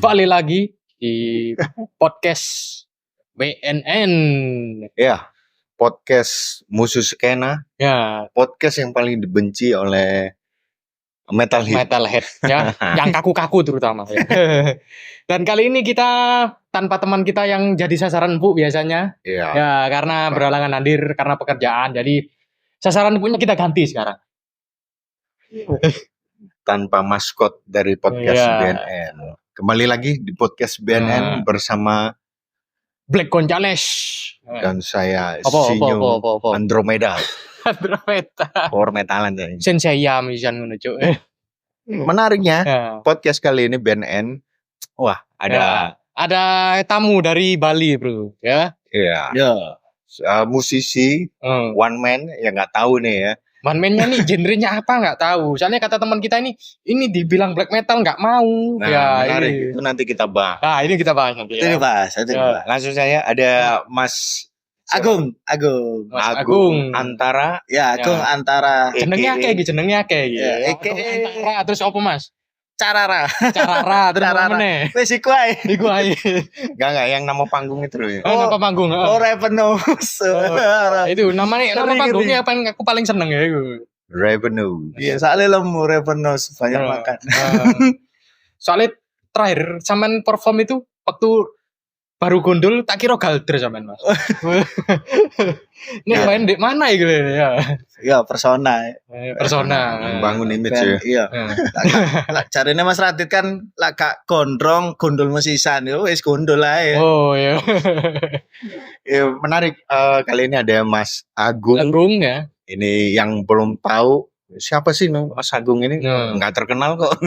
Kembali lagi di podcast BNN. Ya, podcast musuh skena. Ya, Podcast yang paling dibenci oleh metalhead ya, yang kaku-kaku terutama ya. Dan kali ini kita tanpa teman kita yang jadi sasaran empuk biasanya. Ya. Ya, karena berhalangan hadir karena pekerjaan. Jadi sasaran empuknya kita ganti sekarang. Tanpa maskot dari podcast Ya. BNN. Kembali lagi di podcast BNN bersama Black Gonzales dan saya apa? Andromeda. Andromeda. Power metalan ya. Senseiya misalnya menuju. Menariknya Ya. podcast kali ini BNN. Wah, Ada tamu dari Bali, bro. Ya. Iya. Musisi one man yang nggak tahu nih ya. One man-nya nih genrenya apa nggak tahu. Soalnya kata teman kita ini dibilang black metal nggak mau. Nah, ya, menarik. ini. Itu nanti kita bahas. Nah, ini kita bahas nanti. Itu dibahas. Langsung saya ada Mas Agung. Mas Agung. Antara. Ya, Agung Antara. Jenengnya akeh iki, jenengnya akeh iki. Ya, Antara terus apa, Mas? Carara. Carara terus apa Carara. meneh? Wis iku ae. Iku ae. Enggak yang nama panggung itu loh ya. Oh, nama panggung. Oh, Revenus. Itu nama Ngeri. panggungnya apa yang aku paling seneng ya itu. Revenue. Iya, soalnya lemu Revenus banyak makan. Soalnya terakhir sampean perform itu waktu baru gondol tak kira galder sampean, Mas. Ini main di mana ya ya? Iya, persona. Persona. Membangun image ya. Iya. Lah carane Mas Radit kan lak gak gondrong gondol musisan yo wis gondol ae. Oh iya. Ya, menarik. Kali ini ada Mas Agung. Agung ya. Ini yang belum tahu siapa sih Mas Agung ini? Nggak terkenal kok.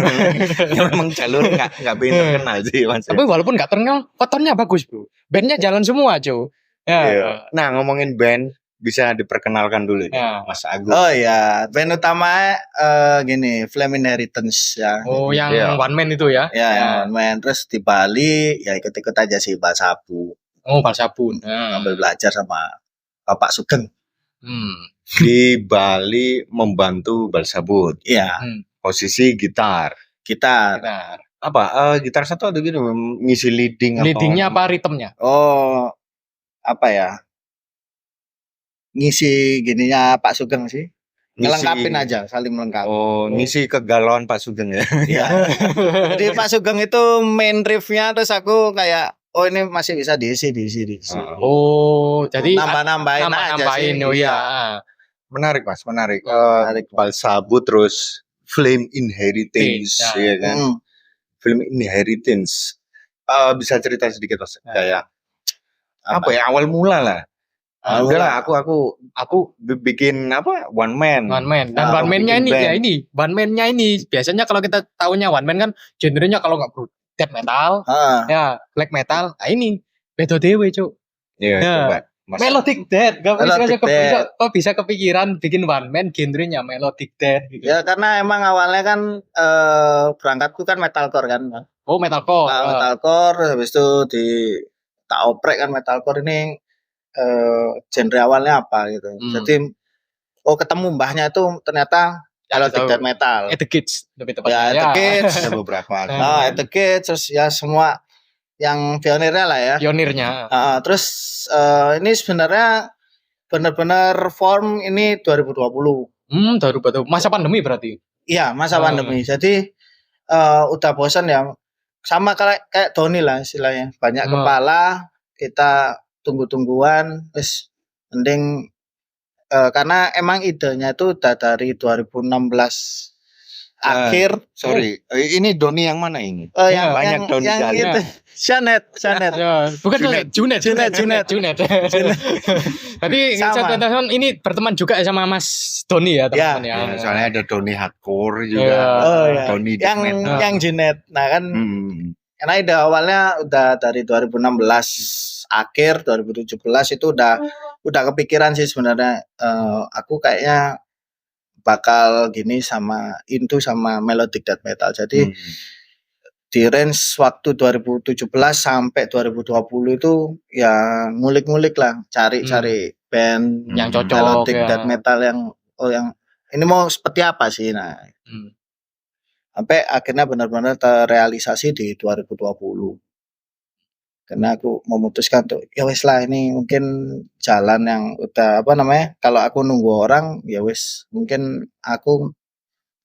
Ya, memang jalur nggak pengen terkenal sih Mas. Tapi walaupun nggak terkenal, fotonya bagus, Bro. Bandnya jalan semua, Joe. Ya. Iya. Nah, ngomongin band bisa diperkenalkan dulu Ya. Mas Agung. Oh iya, band utama gini, Flame Inheritance ya. Oh, yang Iya. one man itu ya? Ya, yang main terus di Bali ya ikut-ikut aja sih Pak Sabu. Oh, Balsabun. Ambil belajar sama Bapak Sugeng. Di Bali membantu Balsabut. Iya, Posisi gitar. gitar. Gitar. Apa? Gitar satu atau gitu? Ngisi leading atau? Leadingnya apa ritmenya? Oh, apa ya? Ngisi gininya Pak Sugeng sih. Ngelengkapin aja, saling melengkapi. Oh, ngisi kegalauan Pak Sugeng ya. Iya. Jadi Pak Sugeng itu main riffnya terus aku kayak oh ini masih bisa diisi. Oh, jadi Nambah-nambahin aja nambahin, sih. oh iya. Menarik Mas, menarik. Menarik. Balsabut terus Flame Inheritance, Ya. ya kan? Flame Inheritance. Bisa cerita sedikit Mas? Kayak apa ya awal mula lah. Udahlah aku bikin apa one man. One man. Dan Nah, one man-nya bikin ini band. ya ini, one man-nya ini biasanya kalau kita tahunya one man kan genrenya kalau nggak death metal, ya black metal. Nah ini beda dewe, Cuk. Iya, Ya. coba. Mas. Melodic death. Melodic death. Kok bisa kepikiran bikin one man genrenya melodic death gitu. Ya karena emang awalnya kan berangkatku kan metalcore kan. Oh, metalcore. Metalcore habis itu di tak oprek kan metalcore ini genre awalnya apa gitu. Jadi ketemu mbahnya itu ternyata melodic death metal. The Kids lebih tepatnya. Ya, The Kids. Ada beberapa. The Kids terus ya semua yang pionirnya lah ya. Pionirnya. Terus ini sebenarnya benar-benar form ini 2020. Baru masa pandemi berarti. Iya, masa pandemi. Jadi udah bosan ya. Sama kayak Doni lah istilahnya. Banyak kepala, kita tunggu-tungguan, terus mending karena emang idenya itu udah dari 2016 akhir. Sorry, ini Doni yang mana ini? Yang banyak Doni yang kali. itu. Janet. Ya, bukan Junet. Tadi Sama. saya ini berteman juga sama Mas Doni ya teman-teman ya. Ya, soalnya ada Doni hardcore juga. Ya. Doni death metal. yang Janet. Nah kan karena ide awalnya udah dari 2016 akhir 2017 itu udah kepikiran sih sebenarnya aku kayaknya bakal gini sama melodic death metal. Jadi di range waktu 2017 sampai 2020 itu ya ngulik-ngulik lah, cari band yang cocok melodic ya. death metal yang ini mau seperti apa sih. Nah, Sampai akhirnya benar-benar terrealisasi di 2020. Karena aku memutuskan tuh, ya wes lah ini mungkin jalan yang udah apa namanya, kalau aku nunggu orang ya wes mungkin aku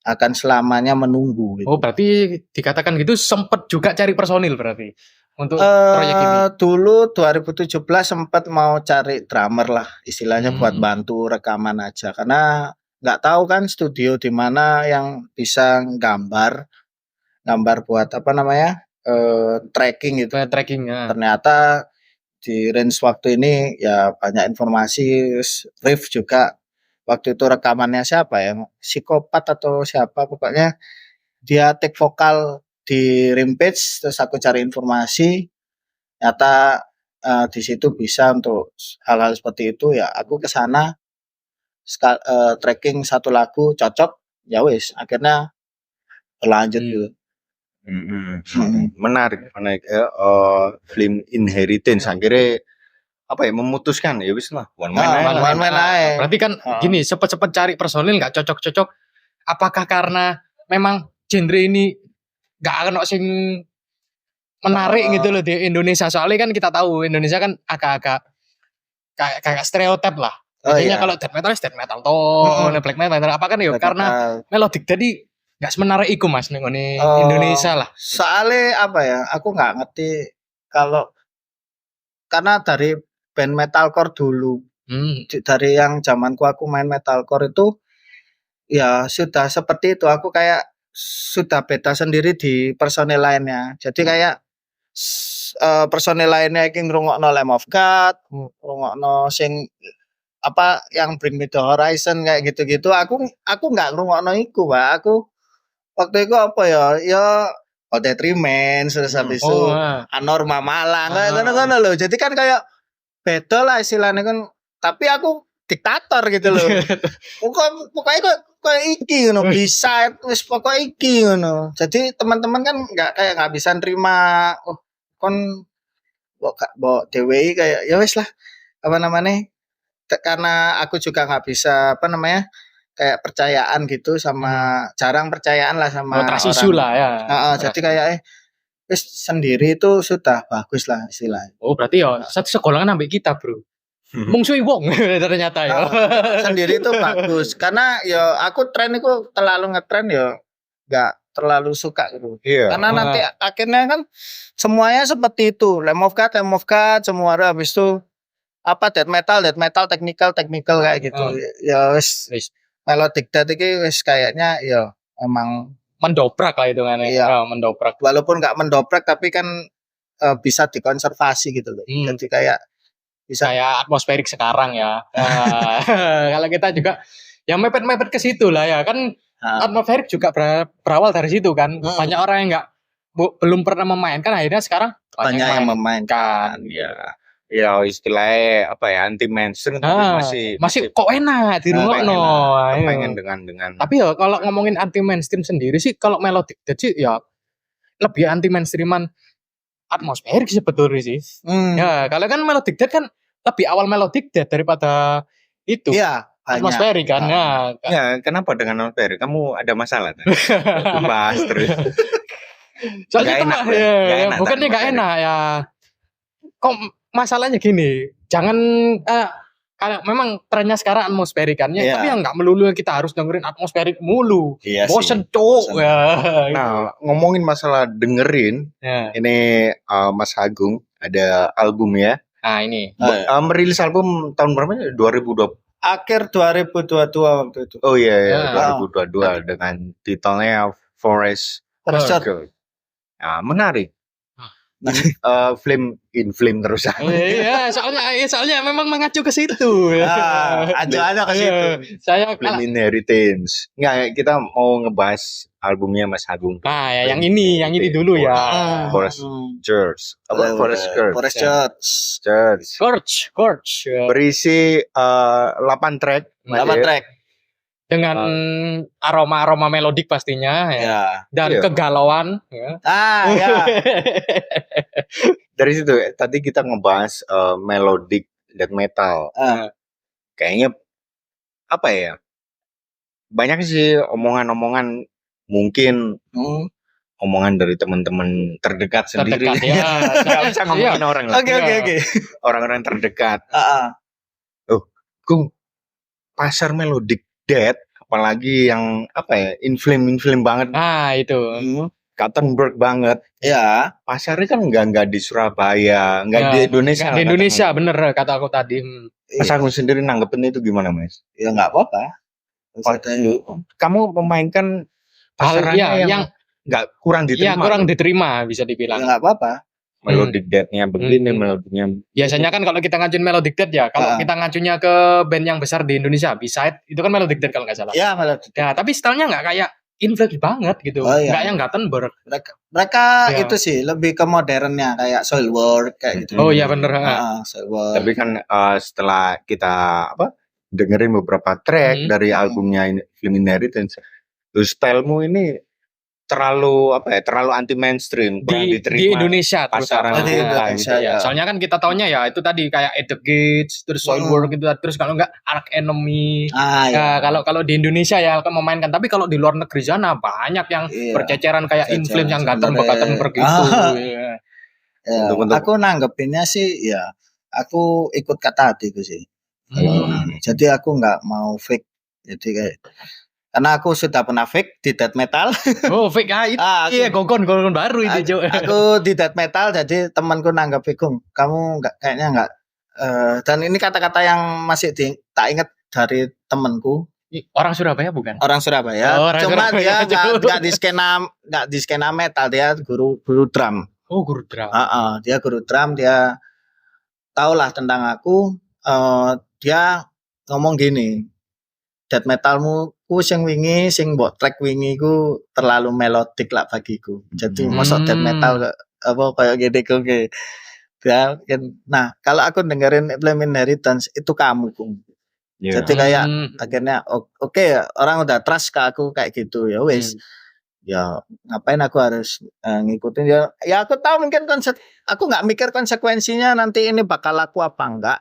akan selamanya menunggu gitu. Oh, berarti dikatakan gitu sempet juga cari personil berarti untuk proyek ini. Dulu 2017 sempat mau cari drummer lah istilahnya buat bantu rekaman aja karena nggak tahu kan studio di mana yang bisa gambar buat apa namanya tracking gitu. Tracking ya. Ternyata di range waktu ini ya banyak informasi, riff juga waktu itu rekamannya siapa ya, psikopat atau siapa pokoknya dia take vokal di Rampage, terus aku cari informasi ternyata di situ bisa untuk hal-hal seperti itu ya aku ke sana tracking satu lagu cocok ya wis akhirnya berlanjut gitu. Menarik ya, film Inheritance akhirnya apa ya memutuskan ya wis lah one man aja. Berarti kan gini cepet-cepet cari personil nggak cocok-cocok. Apakah karena memang genre ini nggak akan sing menarik gitu loh di Indonesia, soalnya kan kita tahu Indonesia kan agak-agak kayak stereotip lah. Biasanya kalau death metal toh, black metal apa kan ya karena melodic jadi nggak semenarik iku mas nih Indonesia lah. Soalnya apa ya, aku nggak ngerti kalau karena dari band metalcore dulu, dari yang zamanku aku main metalcore itu ya sudah seperti itu. Aku kayak sudah beda sendiri di personil lainnya. Jadi kayak personil lainnya yang ngrungokno Lamb of God, ngrungokno sing apa yang Bring Me The Horizon kayak gitu-gitu. Aku nggak ngrungokno iku, Pak. Aku waktu itu apa ya Odet Remains terus habis itu Anorma Malang kayak ngono loh. Jadi kan kayak beda lah istilahnya kan. Tapi aku diktator gitu loh. Pokoknya kok iki ngono bisa wis pokoknya iki ngono. Jadi teman-teman kan nggak bisa nerima kon mbok DWI kayak ya wis lah apa namanya karena aku juga nggak bisa apa namanya kayak percayaan gitu sama jarang percayaan lah sama transisi lah ya. Jadi kayak sendiri itu sudah bagus lah istilahnya. Oh berarti ya satu sekolahan sampai kita bro. Mungsuhi wong ternyata ya. Sendiri itu bagus karena ya aku tren itu terlalu ngetren ya nggak terlalu suka gitu. Karena nanti akhirnya kan semuanya seperti itu. Lamb of God semua habis itu apa death metal technical kayak gitu. Ya wis melodic death iki wis kayaknya ya emang mendobrak lah itu kan ya. Mendobrak. Walaupun nggak mendobrak tapi kan bisa dikonservasi gitu loh. Jadi kayak bisa kayak atmosferik sekarang ya. Kalau kita juga yang mepet ke situ lah ya kan atmosferik juga berawal dari situ kan. Banyak orang yang belum pernah memainkan akhirnya sekarang banyak yang memainkan ya istilahnya apa ya anti mainstream tapi masih kok enak di rumah pengen dengan tapi ya kalau ngomongin anti mainstream sendiri sih kalau melodic jadi ya lebih anti mainstreaman atmosferik sebetulnya sih. Ya kalau kan melodic death kan lebih awal melodic death daripada itu atmosferik kan ya kenapa dengan atmosferik kamu ada masalah kan? Bahas terus soalnya enak, bukannya nggak enak ya kok masalahnya gini jangan kalau memang trennya sekarang atmosferik kan tapi yang nggak melulu kita harus dengerin atmosferik mulu bosen cok Nah ngomongin masalah dengerin ini Mas Agung ada album ya ini merilis album tahun berapa 2020 akhir 2022 waktu itu 2022 dengan titelnya Forest Girl. Menarik film terus iya soalnya memang mengacu ke situ ada ke situ saya film Inheritance nggak kita mau ngebahas albumnya Mas Agung yang ini dulu ya Forest Church berisi 8 track dengan aroma melodik pastinya dan kegalauan dari situ tadi kita ngebahas melodic death metal kayaknya apa ya banyak sih omongan-omongan mungkin Hmm. omongan dari teman-teman terdekat sendiri. Terdekat ya. Nggak usah ngomongin orang lah. Oke. Orang-orang terdekat. Heeh. Gung, pasar melodic death, apalagi yang apa ya, inflame banget, Nah, itu. Gothenburg banget. Ya, Pasarnya kan nggak di Surabaya, nggak Ya, di Indonesia. nggak di Indonesia, bener kata aku tadi. Mas Agung sendiri nanggepin itu gimana, Mas? ya nggak apa-apa. Kamu memainkan pasarannya yang nggak kurang Ya, diterima. kurang diterima bisa Ya dibilang. nggak apa-apa. Melodic death-nya begini, melodinya. Biasanya kan kalau kita ngajuin Melodic Death ya, kalau kita ngajunya ke band yang besar di Indonesia, B-side itu kan Melodic Death kalau nggak salah. Ya malah Ya, tapi stylenya nggak kayak inflate banget gitu, Oh, iya. nggak yang Gothenburg. mereka Ya. itu sih lebih ke modernnya kayak Soilwork kayak gitu. Oh iya bener. Soilwork. Tapi kan setelah kita dengerin beberapa track dari albumnya Film Inheritance, terus stylemu ini terlalu anti mainstream, di Indonesia pasaran terutama. Di Indonesia, Ya. ya. Soalnya kan kita taunya ya itu tadi kayak At the Gates, terus Soilwork gitu, terus kalau nggak Arch Enemy. Ya. Kalau di Indonesia ya kan memainkan, tapi kalau di luar negeri sana banyak yang berceceran kayak Inflames yang Gothenburg gitu. Ya, aku nanggepinnya sih ya aku ikut kata hatiku sih. Jadi aku nggak mau fake. Jadi kayak karena aku sudah pernah fake di death metal. Oh fake iya gogon baru itu Jo. Aku di death metal jadi temanku nanggep Gung, kamu kayaknya nggak. Dan ini kata-kata yang masih tak ingat dari temanku. Orang Surabaya bukan? Orang Surabaya. Cuma dia nggak di skena metal, dia guru drum. Oh guru drum. Dia guru drum, dia tahulah tentang aku. Dia ngomong gini, death metalmu ku sing wingi sing mbok track wingi ku terlalu melodik lah bagiku. Jadi mosok death metal apa kayak gitu ke. Ya, nah, kalau aku dengerin Film Inheritance itu kamu, Gung. Jadi kayak akhirnya oke, orang udah trust ke aku kayak gitu ya wes. Ya ngapain aku harus ngikutin ya aku tahu mungkin aku nggak mikir konsekuensinya nanti ini bakal laku apa enggak.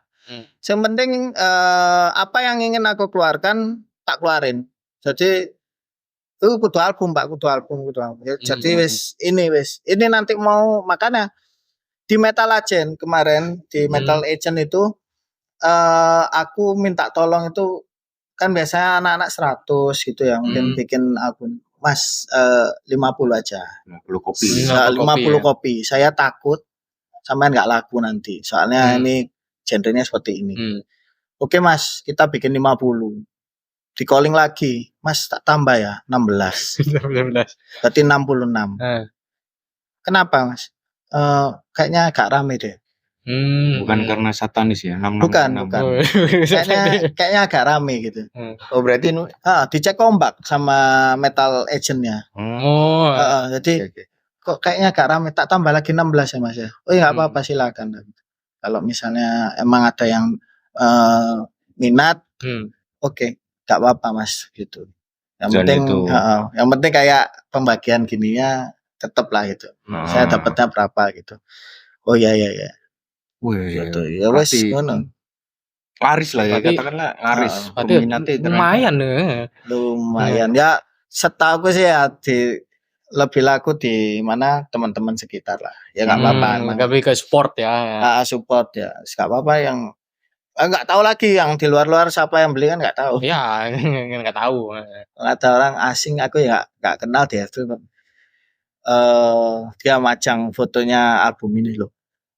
Yang penting apa yang ingin aku keluarkan tak keluarin. Jadi itu kudu album Pak, kudu album. Ya, jadi ini nanti mau makanya di Metal Agent kemarin di Metal Agent itu aku minta tolong itu kan biasanya anak-anak 100 gitu ya mungkin bikin album. Mas 50 aja. 50 kopi. 50 kopi. Saya takut sampean nggak laku nanti. Soalnya ini genrenya seperti ini. Oke Mas, kita bikin 50. Di calling lagi, Mas tak tambah ya 16. 16. Berarti 66. Kenapa Mas? Kayaknya agak rame deh. Bukan karena satanis ya? Bukan. Kayaknya agak rame gitu. Oh berarti dicek ombak sama Metal Agent-nya. Jadi kok kayaknya agak rame, tak tambah lagi 16 ya Mas ya. Oh ya nggak apa-apa silakan. Kalau misalnya emang ada yang minat, oke. Gak apa-apa Mas gitu. Yang penting kayak pembagian gininya tetap lah gitu. Saya dapatnya berapa gitu. Oh ya. Gitu. Ya wes ngono. Laris lah ya katakanlah laris. Lumayan. Ya setahu sih ya lebih laku di mana teman-teman sekitar lah. Ya enggak apa-apa. Lebih ke sport ya. Support ya. Enggak apa-apa yang nggak tahu lagi yang di luar siapa yang beli kan nggak tahu. Ya nggak tahu. Ada orang asing aku ya nggak kenal dia itu. Dia majang fotonya album ini loh.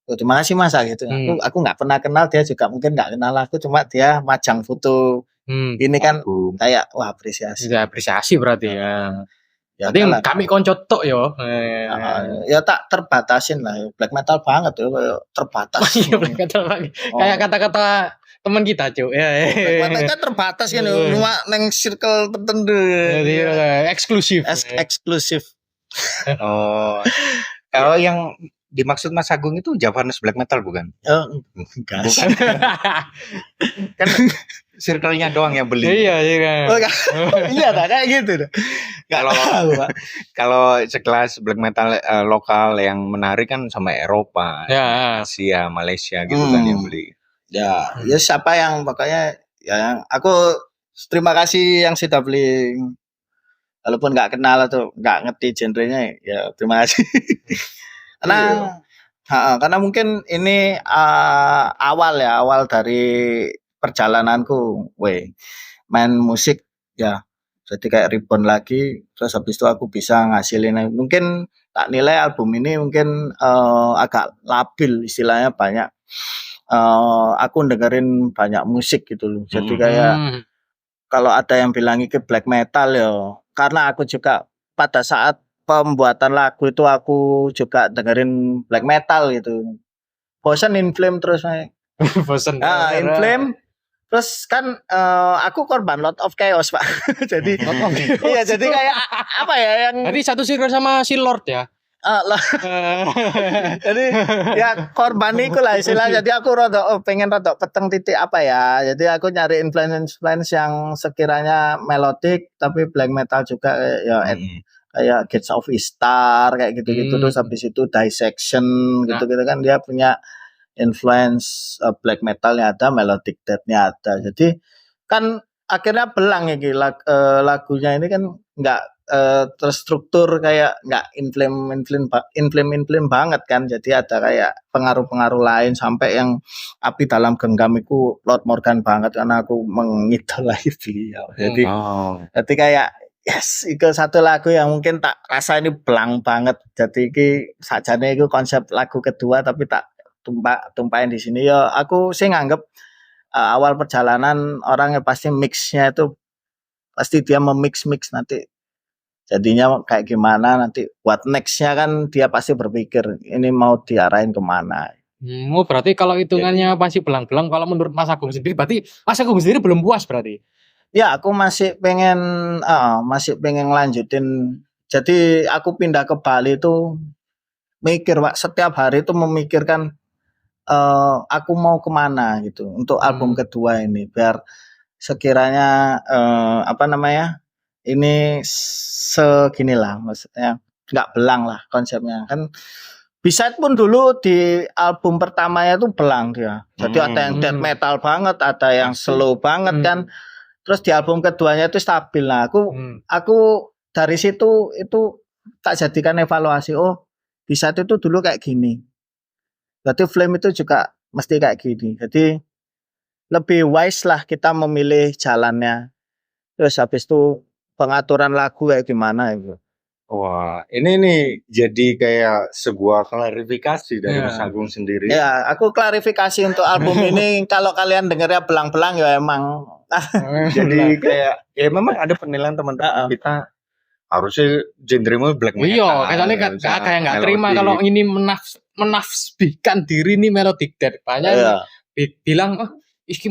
Terima kasih Mas gitu. Aku nggak pernah kenal dia juga mungkin nggak kenal aku cuma dia majang foto. Ini kan kayak wah apresiasi. Ya, apresiasi berarti ya. Jadi kami konco tok yo. Ya tak terbatasin lah. Black metal banget ya terbatas. Black metal banget. Kayak kata-kata teman kita cuy. Black metal kan terbatas kan cuma neng circle tertentu. Jadi eksklusif. Eksklusif. Kalau yang dimaksud Mas Agung itu Javanese black metal bukan? Bukan. Kan circle-nya doang yang beli. Iya. Iya kayak gitu. Kalau sekelas black metal lokal yang menarik kan sama Eropa, Asia, Malaysia gitu kan yang beli. Ya siapa yang pokoknya ya aku terima kasih yang sudah beli walaupun nggak kenal atau nggak ngerti genrenya ya terima kasih. Karena mungkin ini awal dari perjalananku, main musik ya. Jadi kayak rebound lagi, terus habis itu aku bisa ngasilin. Mungkin tak nilai album ini mungkin agak labil istilahnya, banyak aku dengerin banyak musik gitu loh. Jadi kayak kalau ada yang bilang ini black metal ya, karena aku juga pada saat pembuatan lagu itu aku juga dengerin black metal gitu. Bosen In Flame terus. Bosen. In Flame. Terus kan aku korban Lord of Chaos, Pak. Jadi iya, jadi kayak apa ya yang Jadi satu circle sama si Lord ya. Jadi ya korban iku lah istilah. Jadi aku pengen peteng titik apa ya. Jadi aku nyari influence yang sekiranya melodik tapi black metal juga ya kayak Gates of Ishtar kayak gitu-gitu. Terus habis itu Dissection gitu-gitu kan dia punya influence black metalnya ada, melodic death-nya ada. Jadi kan akhirnya belang ya lagunya ini kan nggak terstruktur kayak nggak inflame banget kan. Jadi ada kayak pengaruh-pengaruh lain sampai yang Api Dalam Genggam itu Lord Morgan banget karena aku mengidolai beliau. Jadi kayak yes, itu satu lagu yang mungkin tak rasa ini belang banget. Jadi ini sajane itu konsep lagu kedua tapi tak tumpahin di sini ya. Aku sih nganggep awal perjalanan orangnya pasti mixnya itu pasti dia memix nanti jadinya kayak gimana, nanti what nextnya kan dia pasti berpikir ini mau diarahin kemana. Berarti kalau hitungannya pasti belang-belang. Kalau menurut Mas Agung sendiri berarti Mas Agung sendiri belum puas berarti? Ya aku masih pengen lanjutin. Jadi aku pindah ke Bali itu mikir Pak, setiap hari itu memikirkan aku mau kemana gitu untuk album kedua ini biar sekiranya ini seginilah maksudnya nggak belang lah konsepnya kan. B-side pun dulu di album pertamanya tuh belang dia, jadi ada yang death metal banget, ada yang slow banget kan. Terus di album keduanya itu stabil lah. Aku dari situ itu tak jadikan evaluasi, oh B-side itu dulu kayak gini. Berarti Flame itu juga mesti kayak gini. Jadi lebih wise lah kita memilih jalannya. Terus habis itu pengaturan lagu kayak gimana itu. Wah, ini nih jadi kayak sebuah klarifikasi dari Mas Agung sendiri. Ya, aku klarifikasi untuk album ini. Kalau kalian dengarnya belang-belang ya emang. Jadi kayak ya memang ada penilaian teman-teman kita harusnya genremu black metal. Iya, katanya kayak nggak terima kalau ini menafsirkan diri nih melodic death. Banyak bilang, oh, iki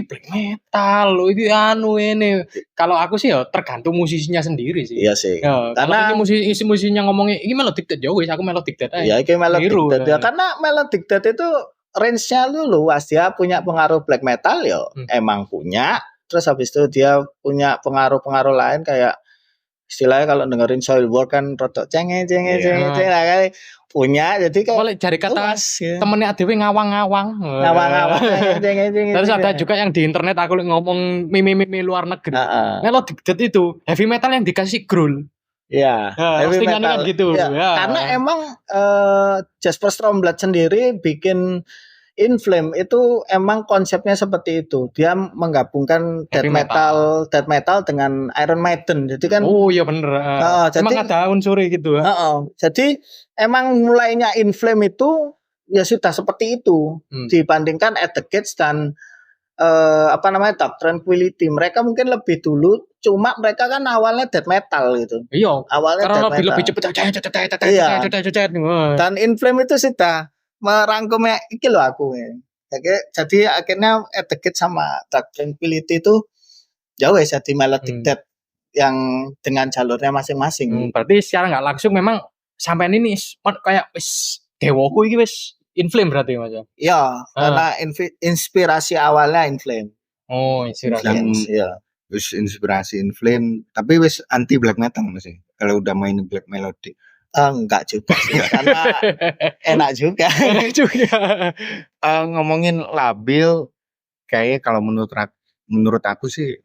black metal loh, iki ini. Kalau aku sih ya tergantung musisinya sendiri sih. Iya sih. Ya, karena musisinya ngomongnya iki melodic death ya wis aku melodic death aja. Iya, iki melodic death ya. Karena melodic death itu range-nya luas, dia punya pengaruh black metal ya. Emang punya. Terus habis itu dia punya pengaruh-pengaruh lain kayak istilahnya kalau dengerin Soilwork kan rodok cengeng kan punya. Jadi kayak boleh cari kata temennya adewe ngawang-ngawang. Terus ada juga yang di internet aku ngomong mimi luar negeri. Melodic death itu heavy metal yang dikasih growl. Iya, heavy metal kan gitu. Ya. Karena emang Jesper Stromblad sendiri bikin In Flame itu emang konsepnya seperti itu. Dia menggabungkan death metal dengan Iron Maiden. Jadi kan oh iya bener. Emang ada unsur gitu. Jadi emang mulainya In Flame itu ya sudah seperti itu dibandingkan At the Gates dan Dark Tranquillity. Mereka mungkin lebih dulu, cuma mereka kan awalnya death metal gitu. Iya. Awalnya karena lebih cepet. Dan In Flame itu sudah merangkumnya iki loh aku ya. Jadi akhirnya At the Gates sama Dark Tranquillity itu jauh ya jadi melodic death yang dengan jalurnya masing-masing. Berarti secara nggak langsung memang sampai ini kayak wis dewoku iki wis In Flame berarti Mas. Iya, karena inspirasi awalnya In Flame. Oh, inspirasi. Iya. Wis inspirasi In Flame, tapi wis anti black metal masih. Kalau udah main black melody. Enggak juga sih, karena enak juga. Ngomongin labil, kayak kalau menurut aku sih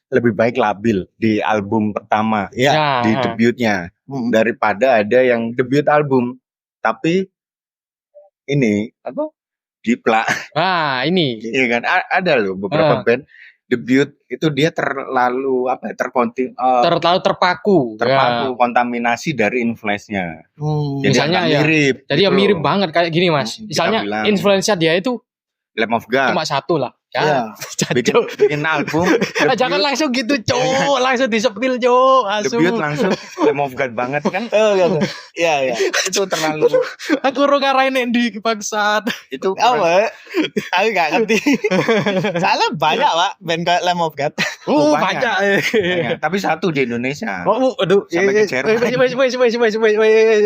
lebih baik labil di album pertama, Ya. di debutnya, Mm. daripada ada yang debut album tapi ini apa jiplak. Nah, ini Iya kan, ada loh beberapa band debut itu dia terlalu apa ya, terlalu terpaku. terpaku kontaminasi dari influence-nya. Jadi Misalnya agak ya, mirip. Jadi ya gitu mirip loh. banget kayak gini Mas. Kita Misalnya bilang. influence dia itu Lamb of God cuma satu lah. Ya. bikin album debut, Jangan langsung gitu, Cok. Langsung disepil, Cok. debut langsung Lamb of God banget kan. Oh gitu. Iya. Itu terlalu Aku ora ngarahin di bangsat. itu Apa? Aku gak ngerti. Soalnya banyak Pak band kayak Lamb of God. Banyak. banyak. Tapi satu di Indonesia. Aduh. Sampai ke Jerman.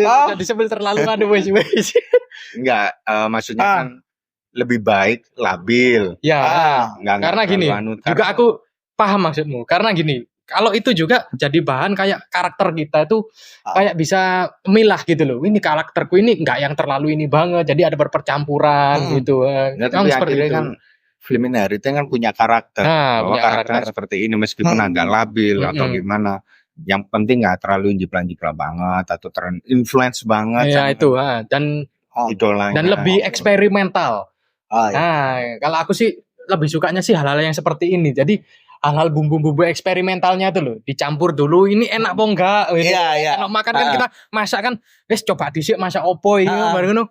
Oh. Udah disepil terlalu aduh, wes. Enggak, maksudnya kan lebih baik labil. Ya. Enggak Karena gini, juga aku paham maksudmu. Karena gini, kalau itu juga jadi bahan kayak karakter kita itu kayak bisa milah gitu loh. Ini karakterku ini enggak yang terlalu ini banget. Jadi ada berpercampuran gitu. Nah, tapi akhirnya kan film Inheritance kan punya karakter. Bahwa punya karakternya seperti ini meskipun agak labil atau gimana. Yang penting nggak terlalu jiplan-jiplan banget atau influence banget. Ya itu. Dan idolanya. Dan lebih eksperimental. Nah, kalau aku sih lebih sukanya sih hal-hal yang seperti ini. Jadi hal-hal bumbu-bumbu eksperimentalnya itu loh, dicampur dulu. Ini enak apa enggak? Iya. Enak makan kan kita masak kan, coba dhisik masak opo iki bareng ngono.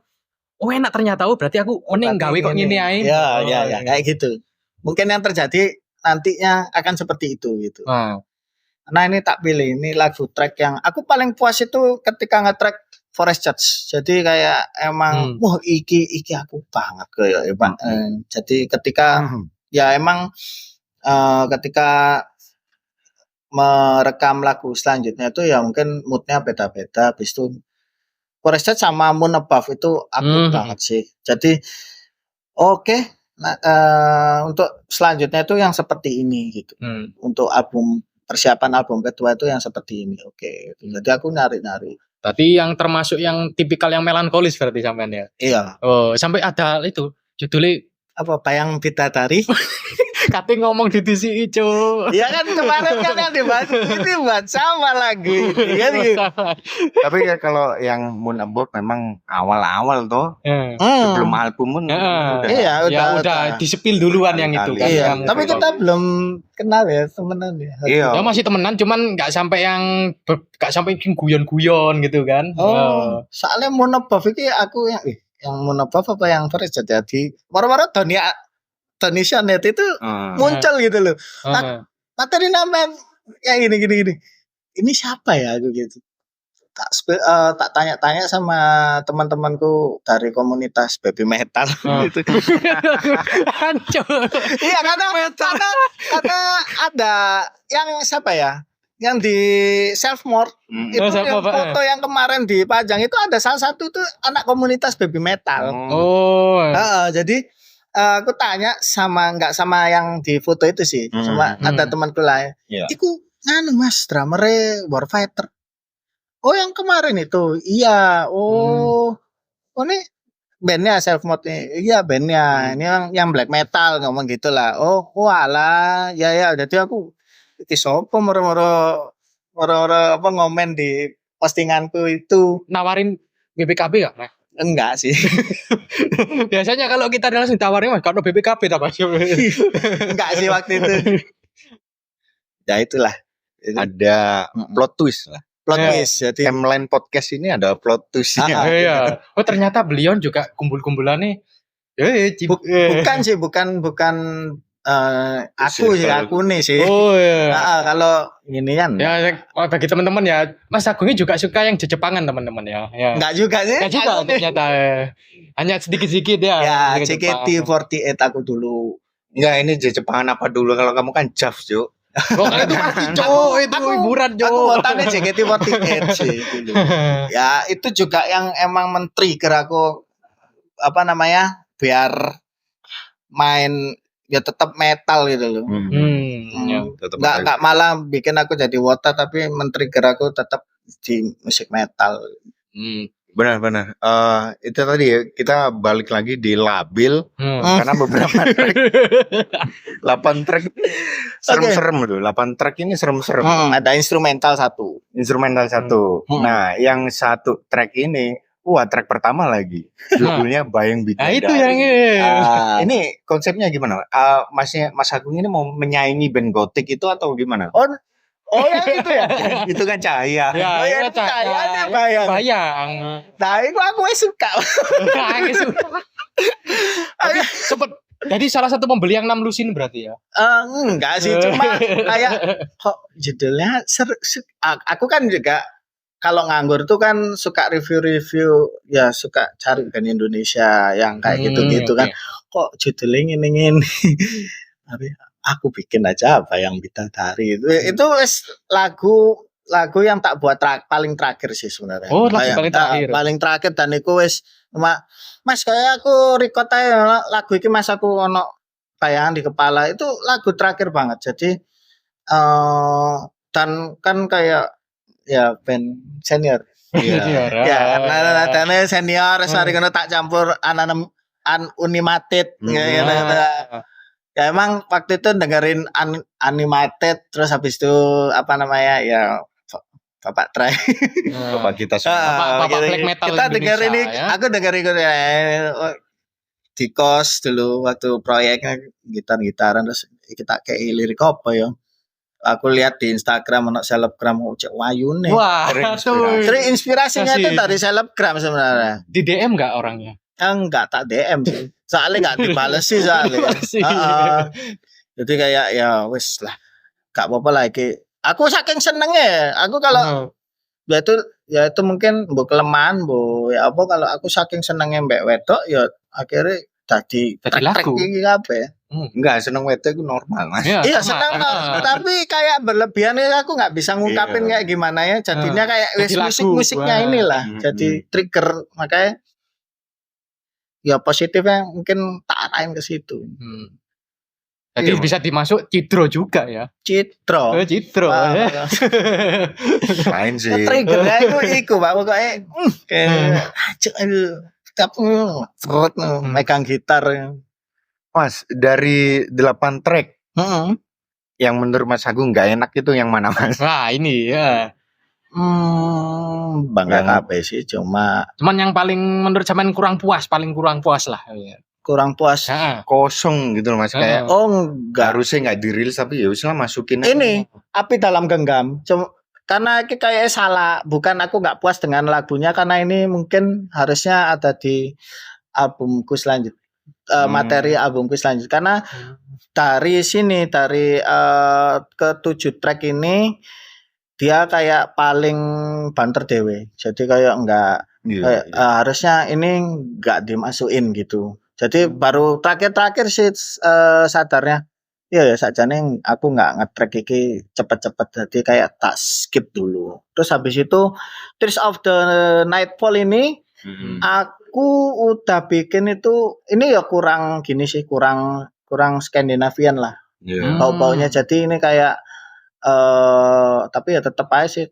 Oh enak ternyata, berarti aku ning gawe kok ngene ae. Iya, kayak gitu. Mungkin yang terjadi nantinya akan seperti itu gitu. Nah, ini tak pilih, ini lagu track yang aku paling puas itu ketika nge-track Forest Church. Jadi kayak emang wah iki aku banget kayak Pak. Jadi ketika ya emang ketika merekam lagu selanjutnya itu ya mungkin moodnya beda-beda. Habis itu Forest Church sama Moon Above itu aku banget sih. Jadi oke. Nah, untuk selanjutnya itu yang seperti ini gitu. Untuk persiapan album kedua itu yang seperti ini. Oke. Jadi aku nyari-nyari. Tadi yang termasuk yang tipikal yang melankolis berarti sampean ya? Iya. Oh, sampai ada itu judulnya apa Bayang Bidadari. Kate ngomong di TCI, Cuk. Iya kan kemarin kan yang dibahas ini buat sama lagu ini kan gitu. Tapi ya kalau yang Moon Above memang awal-awal toh. Sebelum album pun udah disepil duluan yang itu kan. Iya, tapi kita belum kenal ya temenan ya. Iya. Ya masih temenan cuman enggak sampai yang guyon-guyon gitu kan. Soalnya Moon Above iki aku yang Moon Above apa yang Forest jadi moro-moro Tony Shanet itu muncul gitu loh. Materi nama yang gini. Ini siapa ya aku gitu. Tak tanya-tanya sama teman-temanku dari komunitas baby metal gitu. Iya karena ada yang siapa ya? Yang di Selfmore itu yang foto yang kemarin dipajang itu ada salah satu tuh anak komunitas baby metal. Jadi aku tanya nggak sama yang di foto itu sih, sama ada temanku lain. Iku Mas drummernya Warfighter. Oh yang kemarin itu, iya. Ini bandnya Selfmode nih, iya bandnya. Ini yang black metal ngomong gitulah. Oh alah, ya. Jadi aku sopo moro-moro apa ngomen di postinganku itu. Nawarin BPKB gak? Nah? Enggak sih. Biasanya kalau kita langsung tawarin Mas, kalau BPKB tak Mas. Enggak sih waktu itu. Ya itulah. Ada plot twist lah. Plot twist. Jadi timeline podcast ini ada plot twistnya. Iya. Oh ternyata beliau juga kumpul-kumpulannya. Bukan aku nih sih. Oh iya. Kalau ini kan. Ya bagi teman-teman ya, Mas Agungnya juga suka yang Jepangan teman-teman ya. Enggak juga sih. Enggak juga ternyata. Hanya sedikit-sedikit ya. Ya JKT48 aku dulu. Enggak, ini Jepangan apa dulu, kalau kamu kan Jav, Cuk. Itu pasti Cuk, itu hiburan Cuk. Aku ngotane JKT48 sih dulu. Ya itu juga yang emang men-trigger aku biar main ya tetap metal gitu loh. Enggak malah bikin aku jadi wota, tapi men-trigger aku tetap di musik metal. Benar-benar. Itu tadi ya, kita balik lagi di labil karena beberapa track, 8 track serem-serem tuh. 8 track ini serem-serem. Ada instrumental satu. Instrumental satu. Nah, yang satu track ini, track pertama lagi. Judulnya Bayang Nah, Bidadari. itu yang Ini konsepnya gimana? Mas Agung ini mau menyaingi band gotik itu atau gimana? Oh yang itu ya. Itu kan cahaya. ya, Oh, ya, itu cahaya, bayang. bayang. Nah, itu aku suka. Sempet jadi salah satu pembeli yang 6 lusin berarti ya. Enggak sih, cuma kayak kok judulnya aku kan juga kalau nganggur tuh kan suka review-review, ya suka cari band Indonesia yang kayak gitu-gitu kan. Kok judulnya ini tapi aku bikin aja Bayang Bidadari itu lagu yang tak buat paling terakhir sih sebenarnya. Oh, lagu paling terakhir. Paling terakhir dan itu wis Mas kayak aku record aja lagu ini Mas aku ono bayangan di kepala itu lagu terakhir banget. Jadi dan kan kayak ya band senior. Senior. Ya, nadanya senior, sari kena tak campur Unimated ya emang waktu itu dengerin Animated terus habis itu apa namanya ya Bapak Try Bapak kita Bapak black metal kita dengerin ini ya? aku dengerin di kos dulu waktu proyeknya gitar-gitaran terus kita kayak lirik apa ya aku lihat di Instagram anak selebgram cek wayune Wah, terinspirasinya itu dari selebgram sebenarnya. Di DM enggak orangnya? Enggak tak DM sih. Soalnya enggak dibales sih soalnya. Jadi kayak ya wis lah. Enggak apa-apa lagi. Aku saking senengnya. Aku kalau ya itu mungkin mbok kelemahan mbok ya apa kalau aku saking senengnya mbek wedok ya akhirnya jadi lagu iki kabeh. Enggak seneng wedok itu normal Mas. Iya seneng tapi kayak berlebihan ya aku nggak bisa ngungkapin kayak gimana ya jadinya kayak wis musiknya inilah jadi trigger makanya ya positifnya mungkin tak arahin ke situ. Jadi bisa dimasuk Cidro juga ya. Cidro. Cidro. Lain sih. Triggernya iku Pak pokoknya kayak aduh seret megang gitar. Mas, dari 8 track yang menurut Mas Agung nggak enak itu yang mana Mas? Wah ini ya. Bangga kabeh sih cuman yang paling menurut zaman paling kurang puas lah. Kurang puas. Kosong gitu loh Mas kayak. Enggak. Harusnya nggak dirilis tapi ya wis lah masukin. Ini Api Dalam Genggam. Karena kayak salah, bukan aku nggak puas dengan lagunya karena ini mungkin harusnya ada di albumku selanjutnya. Materi albumku selanjutnya karena dari sini dari ke-7 track ini dia kayak paling banter dewe jadi kayak enggak harusnya ini enggak dimasukin gitu jadi baru terakhir sih sadarnya ya sajane aku enggak nge-track iki cepet-cepet jadi kayak tak skip dulu terus habis itu Tears of the Nightfall ini aku udah bikin itu ini ya kurang gini sih kurang Skandinavian lah bau-baunya jadi ini kayak tapi ya tetap aja sih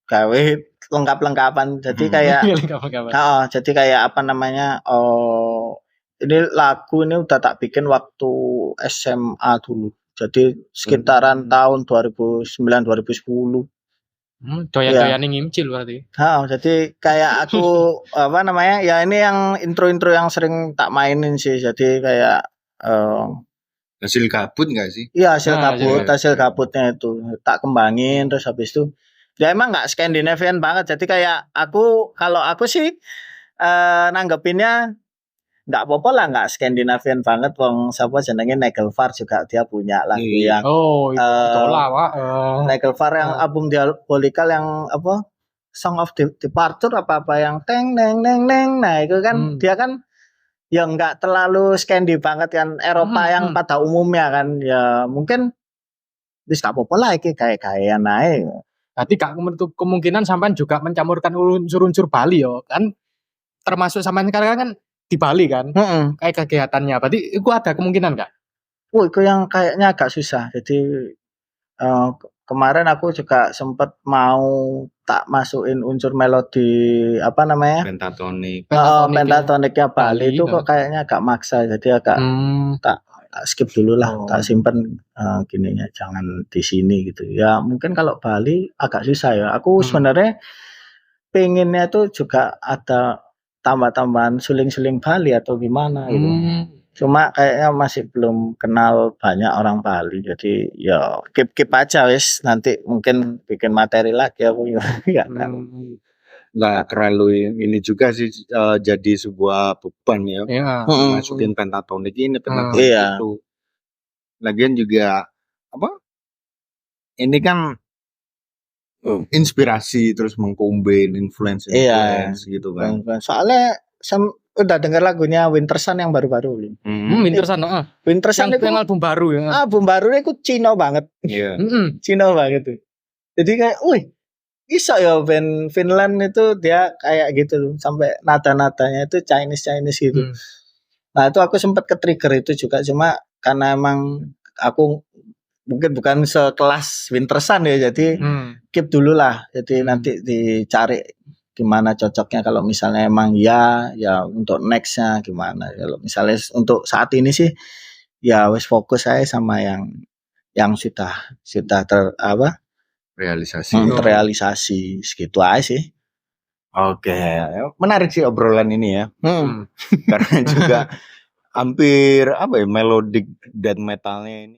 gawe lengkap-lengkapan jadi kayak jadi kayak apa namanya ini lagu ini udah tak bikin waktu SMA dulu jadi sekitaran tahun 2009 2010 doyan-doyan ngimcil berarti jadi kayak aku apa namanya ya ini yang intro-intro yang sering tak mainin sih jadi kayak hasil kabut nggak sih? Iya hasil kabutnya itu tak kembangin terus habis itu ya emang nggak Scandinavian banget jadi kayak kalau aku sih nanggepinnya nggak apa-apa lah nggak Scandinavian banget wong siapa jenenge Nagelfar juga dia punya lagu yang itulah Pak Nagelfar yang album Diabolical yang apa Song of Departure apa yang teng neng neng neng nah itu kan dia kan ya nggak terlalu Skandi banget kan Eropa yang pada umumnya kan ya mungkin bisa apa-apa lah kayak naik. Berarti gak menutup kemungkinan sampean juga mencampurkan unsur-unsur Bali yo kan termasuk sampean sekarang kan di Bali kan kayak kegiatannya berarti itu ada kemungkinan gak? Itu yang kayaknya agak susah jadi kemarin aku juga sempet mau tak masukin unsur melodi apa namanya? Pentatonic. Pentatoniknya Bali Bali, itu kok kayaknya agak maksa, jadi agak tak skip dulu lah, Oh. tak simpen gininya, jangan di sini gitu. Ya mungkin kalau Bali agak susah ya. Aku sebenarnya pengennya tuh juga ada tambah-tambahan suling-suling Bali atau gimana gitu. Cuma kayaknya masih belum kenal banyak orang Bali, jadi ya keep aja wis, nanti mungkin bikin materi lagi aku ya. Nggak terlalu ini juga sih jadi sebuah beban ya. Iya. Masukin pentatonic ini, pentatonic Iya. itu. Lagian juga apa? Ini kan inspirasi terus mengcombine influence gitu kan. Soalnya udah dengar lagunya Winter Sun yang baru-baru. Winter Sun, Winter Sun itu yang album baru ya. album barunya itu Cino banget. Iya. Cino banget tuh. Jadi kayak, wih, bisa ya band Finland itu dia kayak gitu loh, sampai nada-nadanya itu Chinese gitu. Nah itu aku sempat ke-trigger itu juga, cuma karena emang aku mungkin bukan sekelas Winter Sun ya, jadi keep dulu lah. Jadi nanti dicari gimana cocoknya, kalau misalnya emang ya untuk nextnya gimana. Kalau misalnya untuk saat ini sih ya wis fokus saya sama yang sudah terrealisasi segitu aja sih. Oke, menarik sih obrolan ini ya. Karena juga hampir melodic death metalnya ini